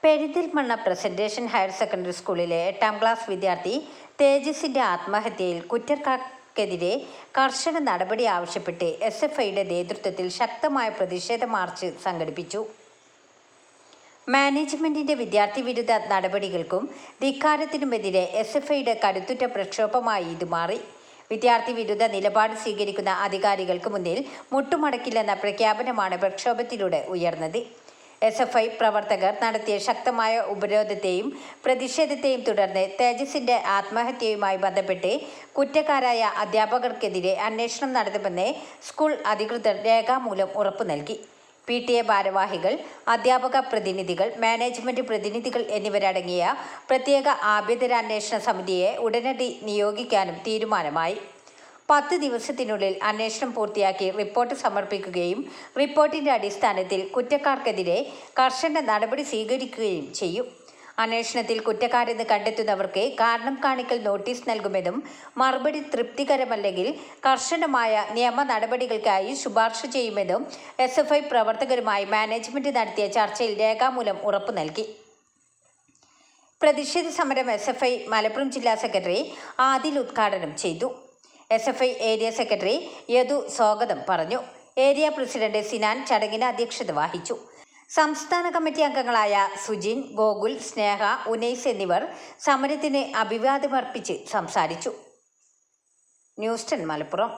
Perinthalmanna presentation higher secondary സ്കൂളിലെ 8ാം class വിദ്യാർത്ഥി തേജസിന്റെ ആത്മഹത്യയിൽ കുറ്റക്കാർക്കെതിരെ കർശന നടപടി ആവശ്യപ്പെട്ട് SFIയുടെ നേതൃത്വത്തിൽ ശക്തമായ പ്രതിഷേധ മാർച്ച് സംഘടിപ്പിച്ചു. മാനേജ്മെന്റിന്റെ വിദ്യാർത്ഥി വിരുദ്ധ നടപടികൾക്കും ധിക്കാരത്തിനുമെതിരെ SFIയുടെ കരുത്തുറ്റ പ്രക്ഷോഭമായി ഇത് മാറി. വിദ്യാർത്ഥി വിരുദ്ധ നിലപാട് സ്വീകരിക്കുന്ന അധികാരികൾക്ക് മുന്നിൽ മുട്ടുമടക്കില്ലെന്ന പ്രഖ്യാപനമാണ് പ്രക്ഷോഭത്തിലൂടെ ഉയർന്നത്. SFI പ്രവർത്തകർ നടത്തിയ ശക്തമായ ഉപരോധത്തെയും പ്രതിഷേധത്തെയും തുടർന്ന് തേജസിന്റെ ആത്മഹത്യയുമായി ബന്ധപ്പെട്ട് കുറ്റക്കാരായ അധ്യാപകർക്കെതിരെ അന്വേഷണം നടത്തുമെന്ന് സ്കൂൾ അധികൃതർ രേഖാമൂലം ഉറപ്പു നൽകി. PTA ഭാരവാഹികൾ, അധ്യാപക പ്രതിനിധികൾ, മാനേജ്മെന്റ് പ്രതിനിധികൾ എന്നിവരടങ്ങിയ പ്രത്യേക ആഭ്യന്തരാന്വേഷണ സമിതിയെ ഉടനടി നിയോഗിക്കാനും തീരുമാനമായി. 10 ദിവസത്തിനുള്ളിൽ അന്വേഷണം പൂർത്തിയാക്കി റിപ്പോർട്ട് സമർപ്പിക്കുകയും റിപ്പോർട്ടിന്റെ അടിസ്ഥാനത്തിൽ കുറ്റക്കാർക്കെതിരെ കർശന നടപടി സ്വീകരിക്കുകയും ചെയ്യും. അന്വേഷണത്തിൽ കുറ്റക്കാരെന്ന് കണ്ടെത്തുന്നവർക്ക് കാരണം കാണിക്കൽ നോട്ടീസ് നൽകുമെന്നും മറുപടി തൃപ്തികരമല്ലെങ്കിൽ കർശനമായ നിയമ നടപടികൾക്കായി ശുപാർശ ചെയ്യുമെന്നും SFI പ്രവർത്തകരുമായി മാനേജ്മെന്റ് നടത്തിയ ചർച്ചയിൽ രേഖാമൂലം ഉറപ്പു നൽകി. പ്രതിഷേധ സമരം SFI മലപ്പുറം ജില്ലാ സെക്രട്ടറി ആദിൽ ഉദ്ഘാടനം ചെയ്തു. SFI ഏരിയ സെക്രട്ടറി യദു സ്വാഗതം പറഞ്ഞു. ഏരിയ പ്രസിഡന്റ് സിനാൻ ചടങ്ങിന് അധ്യക്ഷത വഹിച്ചു. സംസ്ഥാന കമ്മിറ്റി അംഗങ്ങളായ സുജിൻ, ഗോകുൽ, സ്നേഹ, ഉനൈസ് എന്നിവർ സമരത്തിന് അഭിവാദ്യമർപ്പിച്ച് സംസാരിച്ചു. ന്യൂസ് 10 മലപ്പുറം.